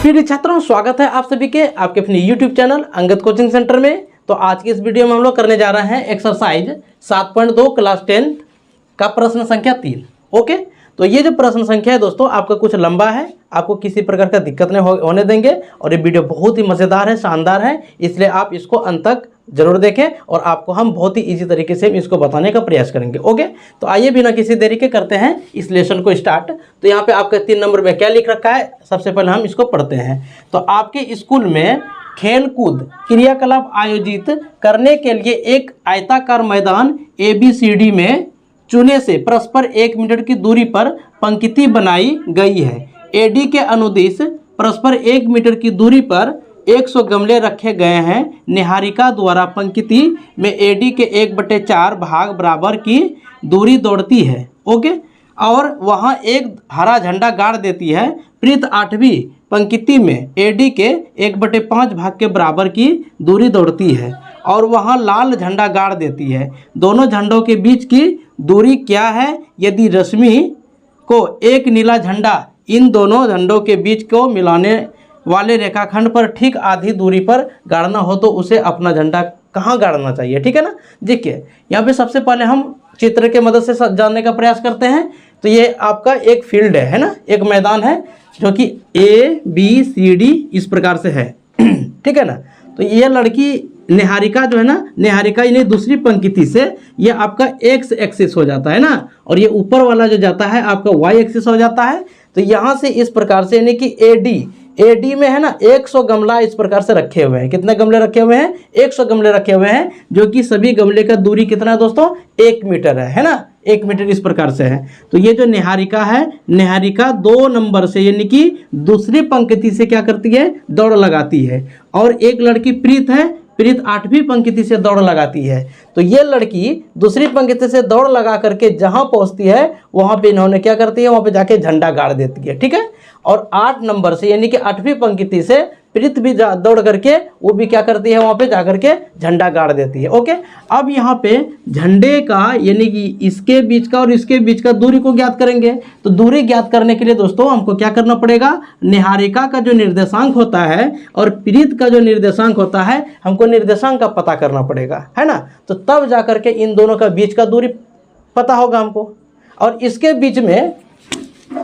प्रिय छात्रों, स्वागत है आप सभी के आपके अपने YouTube channel Angad coaching centre में। तो आज की इस वीडियो में हम लोग करने जा रहे हैं एक्सरसाइज 7.2 क्लास 10 का प्रश्न संख्या 3। ओके, तो ये जो प्रश्न संख्या है दोस्तों आपका कुछ लंबा है, आपको किसी प्रकार का दिक्कत नहीं होने देंगे और ये वीडियो बहुत ही मज़ेदार है, शानदार है, इसलिए आप इसको अंत तक जरूर देखें और आपको हम बहुत ही इजी तरीके से इसको बताने का प्रयास करेंगे। ओके, तो आइए बिना किसी देरी के करते हैं इस लेसन को स्टार्ट। तो यहाँ पे आपका 3 नंबर में क्या लिख रखा है, सबसे पहले हम इसको पढ़ते हैं। तो आपके स्कूल में खेल कूद क्रियाकलाप आयोजित करने के लिए एक आयताकार मैदान ABCD में चुने से परस्पर 1 मीटर की दूरी पर पंक्ति बनाई गई है। AD के अनुदिश परस्पर 1 मीटर की दूरी पर 100 गमले रखे गए हैं। निहारिका द्वारा पंक्ति में AD के 1/4 भाग बराबर की दूरी दौड़ती है। ओके, और वहाँ एक हरा झंडा गाड़ देती है। प्रीत 8वीं पंक्ति में AD के 1/5 भाग के बराबर की दूरी दौड़ती है और वहाँ लाल झंडा गाड़ देती है। दोनों झंडों के बीच की दूरी क्या है? यदि रश्मि को एक नीला झंडा इन दोनों झंडों के बीच को मिलाने वाले रेखाखंड पर ठीक आधी दूरी पर गाड़ना हो तो उसे अपना झंडा कहाँ गाड़ना चाहिए? ठीक है ना। देखिए यहाँ पे सबसे पहले हम चित्र के मदद से जानने का प्रयास करते हैं। तो ये आपका एक फील्ड है ना, एक मैदान है जो कि ABCD इस प्रकार से है। ठीक है ना। तो ये लड़की निहारिका जो है ना, निहारिका इन्हें दूसरी पंक्ति से ये आपका X एक्सिस हो जाता है ना, और ये ऊपर वाला जो जाता है आपका Y एक्सिस हो जाता है। तो यहाँ से इस प्रकार से यानी कि AD में है ना 100 गमला इस प्रकार से रखे हुए हैं। कितने गमले रखे हुए हैं? 100 गमले रखे हुए हैं, जो कि सभी गमले का दूरी कितना है दोस्तों? 1 मीटर है ना, 1 मीटर इस प्रकार से है। तो ये जो निहारिका है, निहारिका 2 नंबर से यानी कि दूसरी पंक्ति से क्या करती है? दौड़ लगाती है। और एक लड़की प्रीत है, प्रीत 8वीं पंक्ति से दौड़ लगाती है। तो ये लड़की दूसरी पंक्ति से दौड़ लगा करके जहां पहुंचती है वहां पे इन्होंने क्या करती है? वहां पे जाके झंडा गाड़ देती है। ठीक है। और 8 नंबर से यानी कि 8वीं पंक्ति से प्रीत भी दौड़ करके वो भी क्या करती है? वहां पे जा करके झंडा गाड़ देती है। ओके, अब यहाँ पे झंडे का यानी कि इसके बीच का और इसके बीच का दूरी को ज्ञात करेंगे। तो दूरी ज्ञात करने के लिए दोस्तों हमको क्या करना पड़ेगा? निहारिका का जो निर्देशांक होता है और प्रीत का जो निर्देशांक होता है, हमको निर्देशांक का पता करना पड़ेगा, है ना। तो तब जा करके इन दोनों का बीच का दूरी पता होगा हमको। और इसके बीच में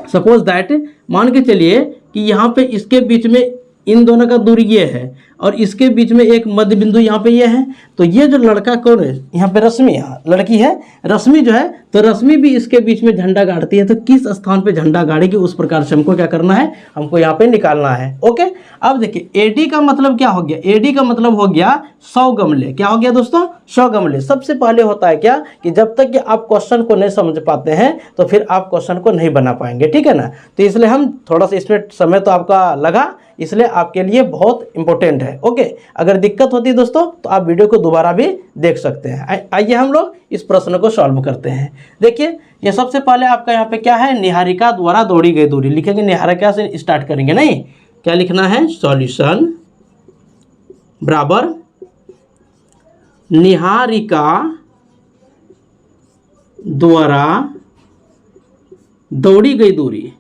सपोज दैट मान के चलिए कि यहाँ पे इसके बीच में इन दोनों का दूरी ये है और इसके बीच में एक मध्य बिंदु यहाँ पे ये है। तो ये जो लड़का कौन है? यहाँ पे रश्मि, यहाँ लड़की है रश्मि जो है, तो रश्मि भी इसके बीच में झंडा गाड़ती है। तो किस स्थान पे झंडा गाड़ेगी उस प्रकार से हमको क्या करना है? हमको यहाँ पे निकालना है। ओके, अब देखिए AD का मतलब क्या हो गया? AD का मतलब हो गया 100 गमले। क्या हो गया दोस्तों? 100 गमले। सबसे पहले होता है क्या कि जब तक कि आप क्वेश्चन को नहीं समझ पाते हैं तो फिर आप क्वेश्चन को नहीं बना पाएंगे। ठीक है ना। तो इसलिए हम थोड़ा सा इसमें समय तो आपका लगा, इसलिए आपके लिए बहुत इंपॉर्टेंट है। ओके, अगर दिक्कत होती है दोस्तों तो आप वीडियो को दोबारा भी देख सकते हैं। आइए हम लोग इस प्रश्न को सॉल्व करते हैं। देखिए ये सबसे पहले आपका यहाँ पे क्या है? निहारिका द्वारा दौड़ी गई दूरी लिखेंगे। निहारिका से स्टार्ट करेंगे, नहीं क्या लिखना है? सॉल्यूशन बराबर निहारिका द्वारा दौड़ी गई दूरी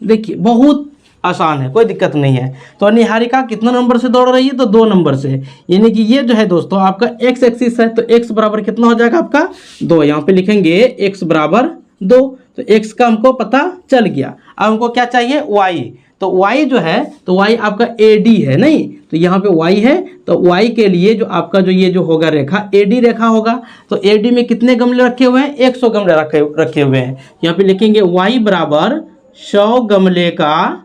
देखिए बहुत आसान है, कोई दिक्कत नहीं है। तो निहारिका कितना नंबर से दौड़ रही है? तो 2 नंबर से, यानी कि ये जो है दोस्तों आपका X एक्सिस है। तो X बराबर कितना हो जाएगा आपका? 2। यहाँ पे लिखेंगे X बराबर 2। तो X का हमको पता चल गया। अब हमको क्या चाहिए? Y। तो Y जो है, तो Y आपका AD है, नहीं तो यहाँ पे Y है। तो Y के लिए जो आपका जो ये जो होगा रेखा AD रेखा होगा। तो AD में कितने गमले रखे हुए हैं? 100 गमले रखे हुए हैं। यहाँ पे लिखेंगे Y बराबर 100 गमले का,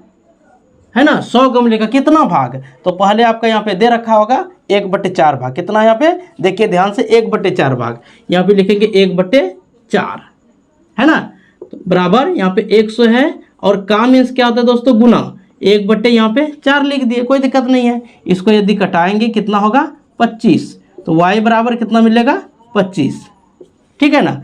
है ना, 100 गमले का कितना भाग? तो पहले आपका यहाँ पे दे रखा होगा 1/4 भाग। कितना यहाँ पे देखिए ध्यान से? 1/4 भाग। यहाँ पे लिखेंगे 1/4, है ना। तो बराबर यहाँ पे 100 है और का मीन्स क्या होता है दोस्तों? गुना। 1/4 यहाँ पे 4 लिख दिए, कोई दिक्कत नहीं है। इसको यदि कटाएंगे कितना होगा? 25। तो Y बराबर कितना मिलेगा? 25। ठीक है ना।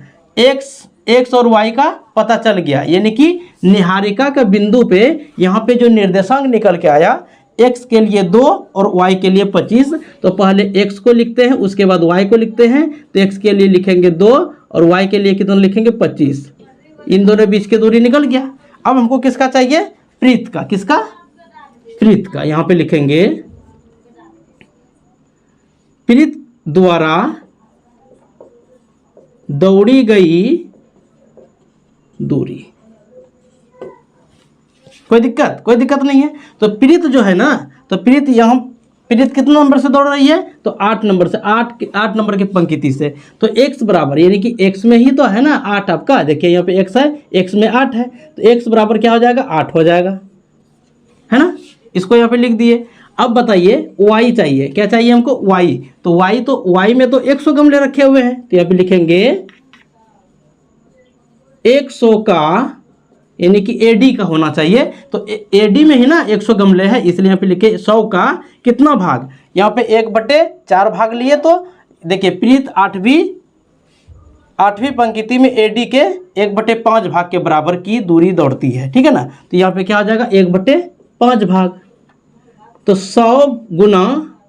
X और Y का पता चल गया, यानी कि निहारिका के बिंदु पे यहाँ पे जो निर्देशांक निकल के आया x के लिए 2 और y के लिए 25। तो पहले x को लिखते हैं, उसके बाद y को लिखते हैं। तो x के लिए लिखेंगे 2 और y के लिए कितना लिखेंगे 25। इन दोनों बीच की दूरी निकल गया। अब हमको किसका चाहिए? प्रीत का। किसका? प्रीत का। यहाँ पे लिखेंगे प्रीत द्वारा दौड़ी गई दूरी। कोई दिक्कत नहीं है। तो प्रीत जो है ना, तो प्रीत यहाँ प्रीत कितने नंबर से दौड़ रही है? तो 8 नंबर से, 8 नंबर की पंक्ति से। तो x बराबर, यानी कि x में ही तो है ना 8 आपका। देखिए यहाँ पे x है, x में 8 है, तो x बराबर क्या हो जाएगा? 8 हो जाएगा, है ना। इसको यहाँ पे लिख दिए। अब बताइए y चाहिए। क्या चाहिए हमको? y। तो y में तो 100 गमले रखे हुए हैं, तो यहाँ पे लिखेंगे 100 का, यानी कि AD का होना चाहिए। तो AD में ही ना 100 गमले हैं, इसलिए यहाँ पे लिखे 100 का कितना भाग? यहाँ पे 1/4 भाग लिए। तो देखिए प्रीत 8वीं पंक्ति में AD के 1/5 भाग के बराबर की दूरी दौड़ती है, ठीक है ना। तो यहाँ पे क्या हो जाएगा? 1/5 भाग। तो 100 गुना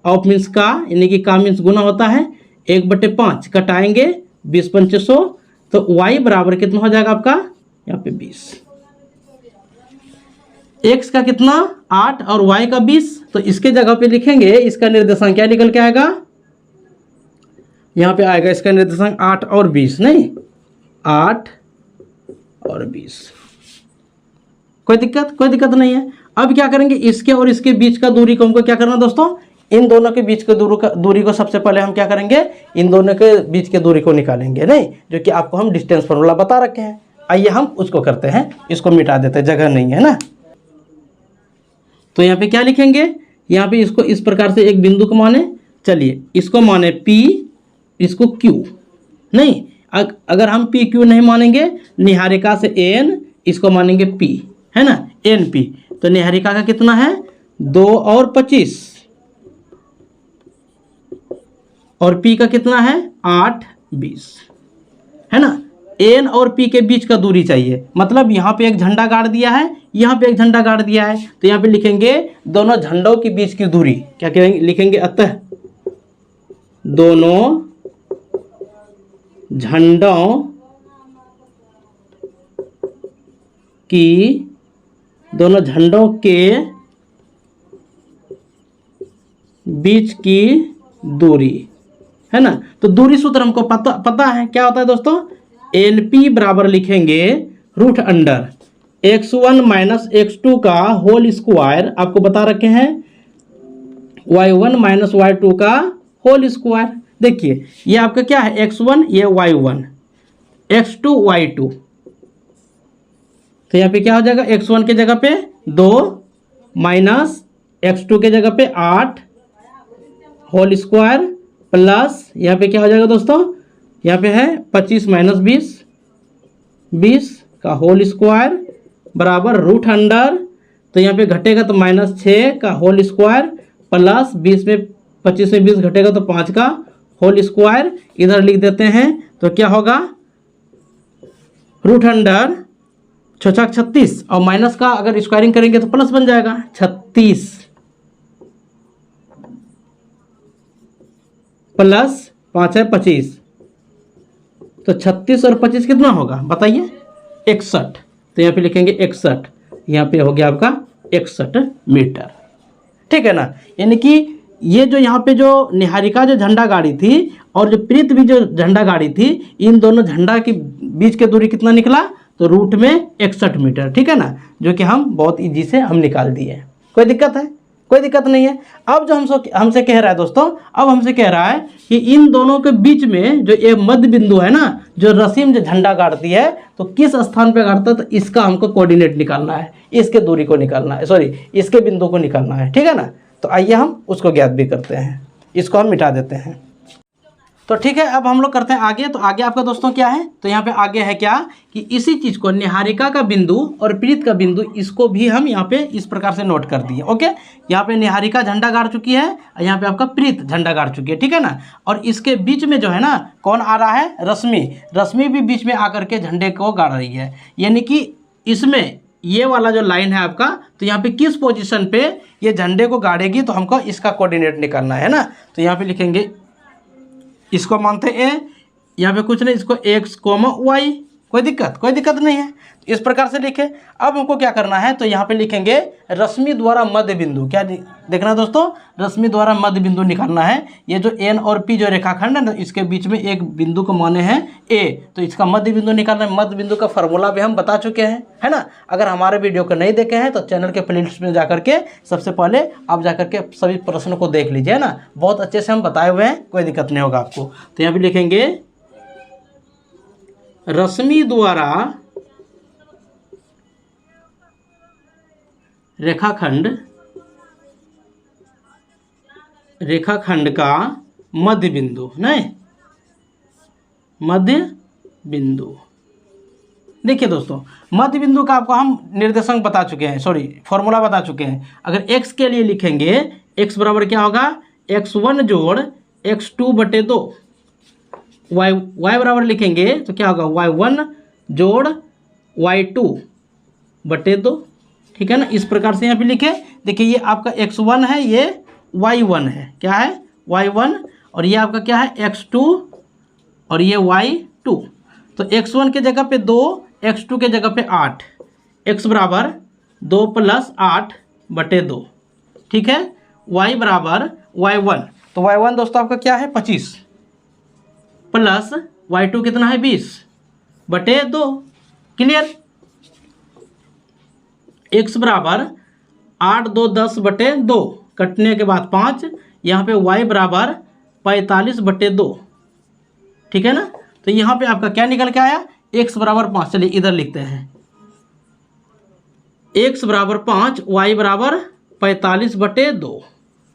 ऑफ मीन्स का, यानी कि का मीन्स गुना होता है 1/5, कटाएंगे 20 पंचे 100। तो y बराबर कितना हो जाएगा आपका? यहाँ पे 20। x का कितना? 8 और y का 20। तो इसके जगह पे लिखेंगे, इसका निर्देशांक क्या निकल के आएगा? यहाँ पे आएगा इसका निर्देशांक 8 और 20, नहीं 8 और 20। कोई दिक्कत नहीं है। अब क्या करेंगे? इसके और इसके बीच का दूरी को हमको क्या करना दोस्तों? इन दोनों के बीच के दूरी को सबसे पहले हम क्या करेंगे? इन दोनों के बीच के दूरी को निकालेंगे, नहीं, जो कि आपको हम डिस्टेंस फॉर्मूला बता रखे हैं। आइए हम उसको करते हैं, इसको मिटा देते हैं, जगह नहीं है ना। तो यहाँ पे क्या लिखेंगे? यहाँ पे इसको इस प्रकार से एक बिंदु को माने, चलिए इसको माने P, इसको Q। नहीं, अगर हम PQ नहीं मानेंगे, निहारिका से N, इसको मानेंगे P, है ना, NP। तो निहारिका का कितना है? 2 और 25, और P का कितना है? 8, 20, है ना। N और P के बीच का दूरी चाहिए, मतलब यहाँ पे एक झंडा गाड़ दिया है, यहाँ पे एक झंडा गाड़ दिया है। तो यहाँ पे लिखेंगे दोनों झंडों के बीच की दूरी। क्या कहेंगे? लिखेंगे अतः दोनों झंडों के बीच की दूरी, है ना। तो दूरी सूत्र हमको पता है, क्या होता है दोस्तों? NP बराबर लिखेंगे √अंडर x1 माइनस x2 का होल स्क्वायर, आपको बता रखे हैं y1 माइनस y2 का होल स्क्वायर। देखिए ये आपका क्या है? x1, ये y1, x2 y2। तो यहाँ पे क्या हो जाएगा? x1 के जगह पे 2 माइनस x2 के जगह पे 8 होल स्क्वायर प्लस यहाँ पे क्या हो जाएगा दोस्तों? यहाँ पे है 25 माइनस 20 का होल स्क्वायर बराबर √अंडर। तो यहाँ पे घटेगा तो -6 का होल स्क्वायर प्लस 20 में 25 में 20 घटेगा तो 5 का होल स्क्वायर। इधर लिख देते हैं, तो क्या होगा? √अंडर 6 36, और माइनस का अगर स्क्वायरिंग करेंगे तो प्लस बन जाएगा 36 प्लस 5 है 25। तो 36 और 25 कितना होगा बताइए? 61। तो यहाँ पे लिखेंगे 61, यहाँ पे हो गया आपका 61 मीटर, ठीक है ना। यानी कि ये जो यहाँ पे जो निहारिका जो झंडा गाड़ी थी और जो प्रीत भी जो झंडा गाड़ी थी, इन दोनों झंडा के बीच के दूरी कितना निकला? तो रूट में 61 मीटर, ठीक है ना, जो कि हम बहुत ईजी से हम निकाल दिए। कोई दिक्कत है? कोई दिक्कत नहीं है। अब जो हमसे कह रहा है दोस्तों, अब हमसे कह रहा है कि इन दोनों के बीच में जो ये मध्य बिंदु है ना, जो रस्सी में जो झंडा गाड़ती है, तो किस स्थान पे गाड़ता है? तो इसका हमको कोऑर्डिनेट निकालना है, इसके दूरी को निकालना है, सॉरी इसके बिंदु को निकालना है, ठीक है ना। तो आइए हम उसको ज्ञात भी करते हैं, इसको हम मिटा देते हैं। तो ठीक है, अब हम लोग करते हैं आगे। तो आगे आपका दोस्तों क्या है? तो यहाँ पे आगे है क्या कि इसी चीज़ को निहारिका का बिंदु और प्रीत का बिंदु, इसको भी हम यहाँ पे इस प्रकार से नोट कर दिए। ओके, यहाँ पे निहारिका झंडा गाड़ चुकी है और यहाँ पे आपका प्रीत झंडा गाड़ चुकी है, ठीक है ना। और इसके बीच में जो है ना, कौन आ रहा है? रश्मि भी बीच में आकर के झंडे को गाड़ रही है। यानी कि इसमें ये वाला जो लाइन है आपका, तो यहाँ पे किस पोजीशन पे ये झंडे को गाड़ेगी, तो हमको इसका कोऑर्डिनेट निकालना है ना। तो यहाँ पे लिखेंगे, इसको मानते हैं ए, यहाँ पे कुछ नहीं, इसको x, y, कोई दिक्कत नहीं है। तो इस प्रकार से लिखे। अब हमको क्या करना है, तो यहाँ पे लिखेंगे रश्मि द्वारा मध्य बिंदु। क्या देखना है दोस्तों, रश्मि द्वारा मध्य बिंदु निकालना है। ये जो n और p जो रेखाखंड है ना, इसके बीच में एक बिंदु को माने हैं a, तो इसका मध्य बिंदु निकालना है। मध्य बिंदु का फॉर्मूला भी हम बता चुके हैं, है ना। अगर हमारे वीडियो को नहीं देखे हैं तो चैनल के प्लेलिस्ट में जाकर के सबसे पहले आप जाकर के सभी प्रश्नों को देख लीजिए ना, बहुत अच्छे से हम बताए हुए हैं, कोई दिक्कत नहीं होगा आपको। तो यहाँ पे लिखेंगे रश्मि द्वारा रेखाखंड का मध्य बिंदु, नहीं मध्य बिंदु। देखिए दोस्तों, मध्य बिंदु का आपको हम निर्देशांक बता चुके हैं, सॉरी फॉर्मूला बता चुके हैं। अगर x के लिए लिखेंगे, x बराबर क्या होगा, x1 जोड़ x2 बटे 2। y बराबर लिखेंगे तो क्या होगा, y1 जोड़ y2 बटे 2। ठीक है ना। इस प्रकार से यहाँ पे लिखे। देखिए ये आपका x1 है, ये y1 है, क्या है y1, और ये आपका क्या है x2 और ये y2। तो x1 के जगह पे 2, x2 के जगह पे 8, x बराबर 2 + 8 बटे 2। ठीक है। y बराबर y1, तो y1 दोस्तों आपका क्या है 25 प्लस y2 कितना है 20 बटे 2। क्लियर। x बराबर 8 2 10 बटे 2, कटने के बाद 5। यहाँ पे y बराबर 45 बटे 2। ठीक है ना। तो यहाँ पे आपका क्या निकल के आया, x बराबर 5। चलिए इधर लिखते हैं, x बराबर 5, y बराबर 45 बटे 2।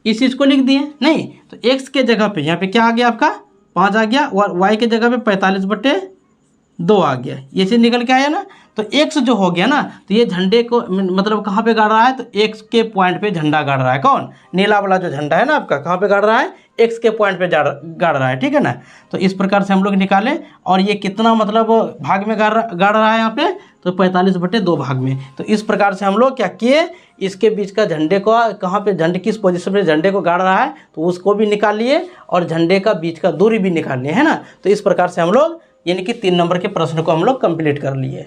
इस चीज़ को लिख दिए नहीं, तो x के जगह पे यहाँ पे क्या आ गया आपका 5 आ गया, और y के जगह पे 45 बटे 2 आ गया। ये चीज़ निकल के आया ना। तो x जो हो गया ना, तो ये झंडे को मतलब कहाँ पे गाड़ रहा है, तो x के पॉइंट पे झंडा गाड़ रहा है। कौन, नीला वाला जो झंडा है ना आपका, कहाँ पे गाड़ रहा है, x के पॉइंट पे गाड़ रहा है। ठीक है ना। तो इस प्रकार से हम लोग निकाले, और ये कितना मतलब भाग में गाड़ रहा है यहाँ पे, तो 45 बटे 2 भाग में। तो इस प्रकार से हम लोग क्या किए, इसके बीच का झंडे को कहाँ पे, झंडे किस पोजीशन में झंडे को गाड़ रहा है, तो उसको भी निकाल लिए, और झंडे का बीच का दूरी भी निकाल लिए, है ना। तो इस प्रकार से हम लोग यानी कि 3 नंबर के प्रश्न को हम लोग कंप्लीट कर लिए।